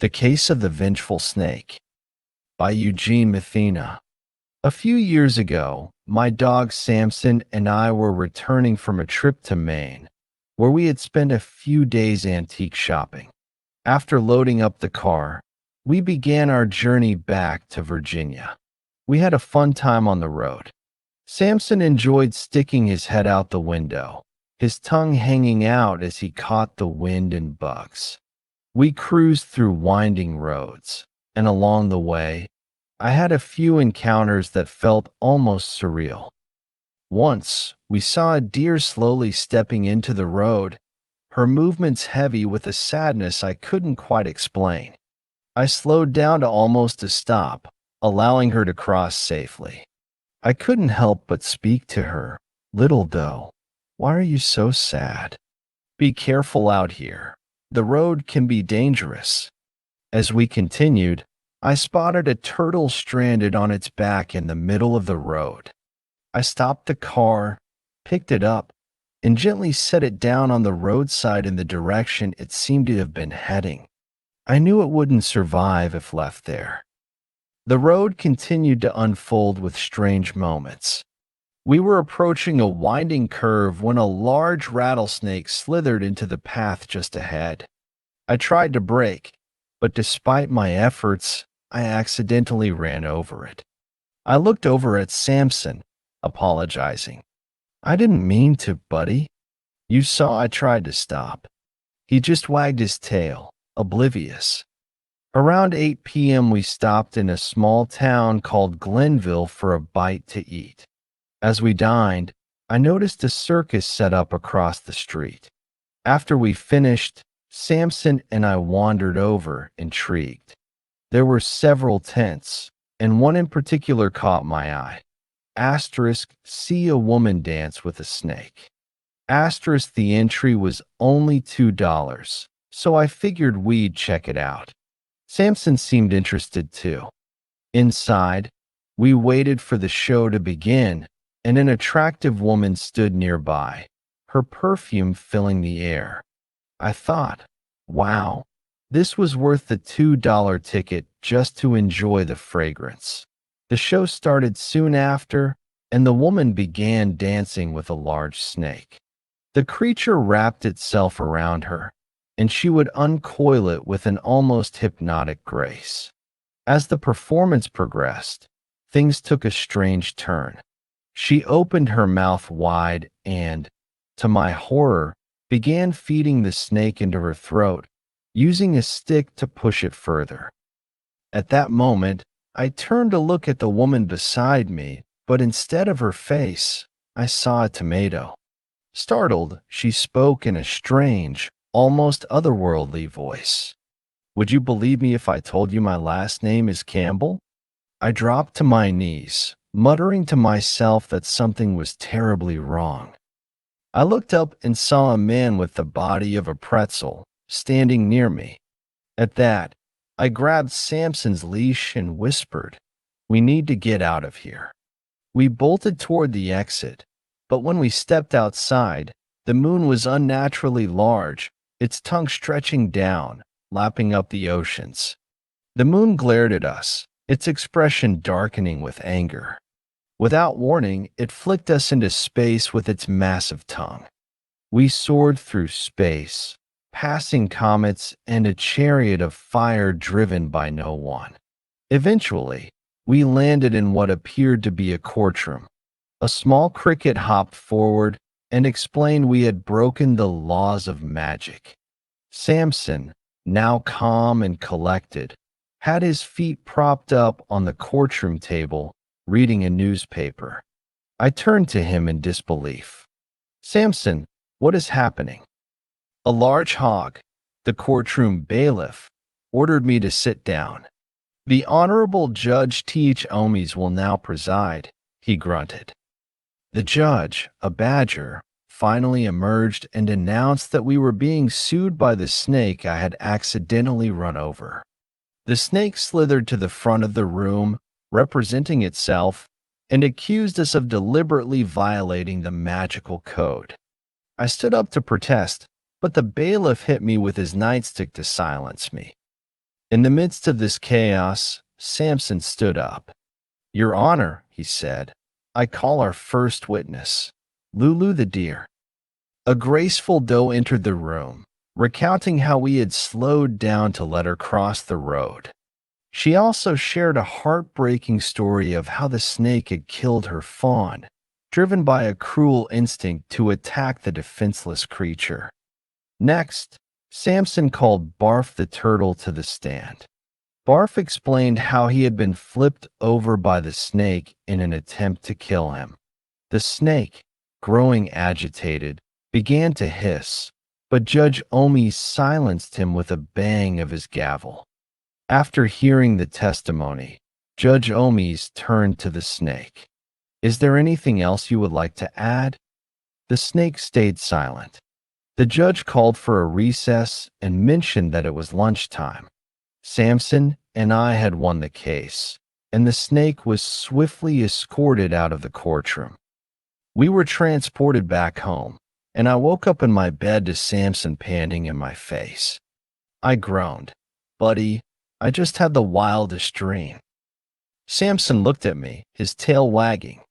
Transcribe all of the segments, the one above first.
The Case of the Vengeful Snake by Eugene Mathena. A few years ago, my dog Samson and I were returning from a trip to Maine, where we had spent a few days antique shopping. After loading up the car, we began our journey back to Virginia. We had a fun time on the road. Samson enjoyed sticking his head out the window, his tongue hanging out as he caught the wind and bugs. We cruised through winding roads, and along the way, I had a few encounters that felt almost surreal. Once, we saw a deer slowly stepping into the road, her movements heavy with a sadness I couldn't quite explain. I slowed down to almost a stop, allowing her to cross safely. I couldn't help but speak to her. "Little doe, why are you so sad? Be careful out here. The road can be dangerous." As we continued, I spotted a turtle stranded on its back in the middle of the road. I stopped the car, picked it up, and gently set it down on the roadside in the direction it seemed to have been heading. I knew it wouldn't survive if left there. The road continued to unfold with strange moments. We were approaching a winding curve when a large rattlesnake slithered into the path just ahead. I tried to brake, but despite my efforts, I accidentally ran over it. I looked over at Samson, apologizing. "I didn't mean to, buddy. You saw I tried to stop." He just wagged his tail, oblivious. Around 8 p.m., we stopped in a small town called Glenville for a bite to eat. As we dined, I noticed a circus set up across the street. After we finished, Samson and I wandered over, intrigued. There were several tents, and one in particular caught my eye. See a woman dance with a snake. The entry was only $2, so I figured we'd check it out. Samson seemed interested too. Inside, we waited for the show to begin, and an attractive woman stood nearby, her perfume filling the air. I thought, wow, this was worth the $2 ticket just to enjoy the fragrance. The show started soon after, and the woman began dancing with a large snake. The creature wrapped itself around her, and she would uncoil it with an almost hypnotic grace. As the performance progressed, things took a strange turn. She opened her mouth wide and, to my horror, began feeding the snake into her throat, using a stick to push it further. At that moment, I turned to look at the woman beside me, but instead of her face, I saw a tomato. Startled, she spoke in a strange, almost otherworldly voice. "Would you believe me if I told you my last name is Campbell?" I dropped to my knees, muttering to myself that something was terribly wrong. I looked up and saw a man with the body of a pretzel standing near me. At that, I grabbed Samson's leash and whispered, "We need to get out of here." We bolted toward the exit, but when we stepped outside, the moon was unnaturally large, its tongue stretching down, lapping up the oceans. The moon glared at us, its expression darkening with anger. Without warning, it flicked us into space with its massive tongue. We soared through space, passing comets and a chariot of fire driven by no one. Eventually, we landed in what appeared to be a courtroom. A small cricket hopped forward and explained we had broken the laws of magic. Samson, now calm and collected, had his feet propped up on the courtroom table, reading a newspaper. I turned to him in disbelief. "Samson, what is happening?" A large hog, the courtroom bailiff, ordered me to sit down. "The Honorable Judge T.H. Omies will now preside," he grunted. The judge, a badger, finally emerged and announced that we were being sued by the snake I had accidentally run over. The snake slithered to the front of the room, representing itself, and accused us of deliberately violating the magical code. I stood up to protest, but the bailiff hit me with his nightstick to silence me. In the midst of this chaos, Samson stood up. "Your Honor," he said, "I call our first witness, Lulu the deer." A graceful doe entered the room, recounting how we had slowed down to let her cross the road. She also shared a heartbreaking story of how the snake had killed her fawn, driven by a cruel instinct to attack the defenseless creature. Next, Samson called Barf the turtle to the stand. Barf explained how he had been flipped over by the snake in an attempt to kill him. The snake, growing agitated, began to hiss, but Judge Omi silenced him with a bang of his gavel. After hearing the testimony, Judge Omis turned to the snake. "Is there anything else you would like to add?" The snake stayed silent. The judge called for a recess and mentioned that it was lunchtime. Samson and I had won the case, and the snake was swiftly escorted out of the courtroom. We were transported back home, and I woke up in my bed to Samson panting in my face. I groaned, "Buddy, I just had the wildest dream." Samson looked at me, his tail wagging.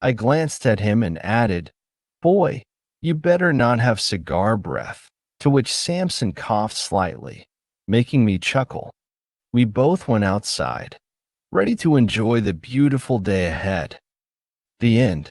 I glanced at him and added, "Boy, you better not have cigar breath," to which Samson coughed slightly, making me chuckle. We both went outside, ready to enjoy the beautiful day ahead. The end.